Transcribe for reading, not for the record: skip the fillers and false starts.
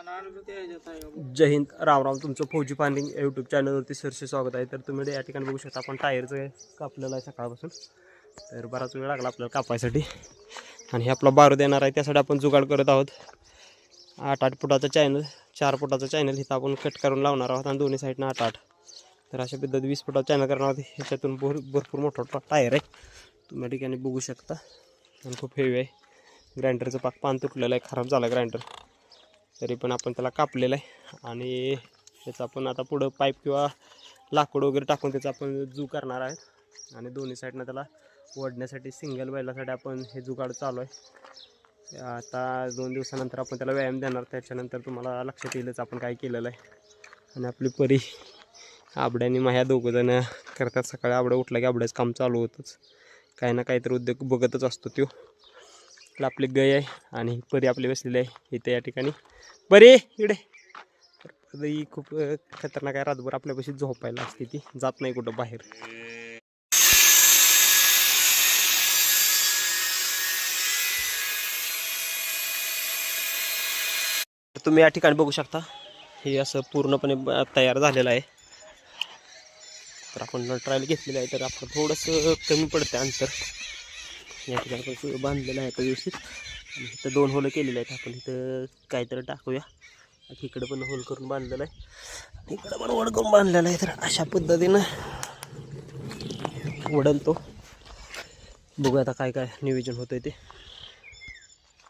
जय हिंद, राम राम. तुमचं फौजी farming YouTube चॅनलवरती सरसे स्वागत आहे. तर तुम्ही या ठिकाणी बघू शकता, आपण टायरचं कापलेलं आहे सकाळपासून. तर बराच वेळ लागला आपल्याला कापायसाठी. आणि हे आपला बारू देणार आहे, त्यासाठी आपण जुगाड करत आहोत. 8-8 फुटाचा चॅनल, 4 फुटाचा चॅनल इथं आपण कट करून लावणार आहोत आणि दोन्ही साईडनं 8-8. तर अशा पद्धतीत 20 फुटाचा चॅनल करणार आहोत. ह्याच्यातून भरपूर मोठा टायर आहे, तुम्ही या ठिकाणी बघू शकता. आणि खूप हेवी आहे. ग्राइंडरचं पान तुटलेलं आहे, खराब झालं ग्राइंडर. तरी पण आपण त्याला कापलेलं आहे आणि त्याचं आपण आता पुढं पाईप किंवा लाकूड वगैरे टाकून त्याचा आपण जू करणार आहे. आणि दोन्ही साईडनं त्याला ओढण्यासाठी सिंगल बैलासाठी आपण हे जुगाड चालू आहे. आता 2 दिवसानंतर आपण त्याला व्यायाम देणार, त्याच्यानंतर तुम्हाला लक्षात येईलच आपण काय केलेलं आहे. आणि आपली परी आबड्याने ह्या दोघंजणं करतात. सकाळी आबडं उठला की आबड्याचं काम चालू होतंच, काही ना काहीतरी उद्योग बघतच असतो तो. आपली गाय आहे आणि परी आपली बसलेली आहे इथे या ठिकाणी. परी इकडे. तर ही खूप खतरनाक आहे, रातभर आपल्यापाशी झोपायला असते, ती जात नाही कुठं बाहेर. तुम्ही या ठिकाणी बघू शकता, हे असं पूर्णपणे तयार झालेलं आहे. तर आपण ट्रायल घेतलेलं आहे, तर आपण थोडंसं कमी पडतं अंतर. या ठिकाणी आपण बांधलेलं आहे व्यवस्थित. आणि इथं 2 होलं केलेले आहेत. आपण इथं काहीतरी टाकूया. इकडं पण होल करून बांधलेलं आहे, इकडं पण वड करून बांधलेलं आहे. तर अशा पद्धतीनं वडल तो. बघूया आता काय काय नियोजन होतं ते.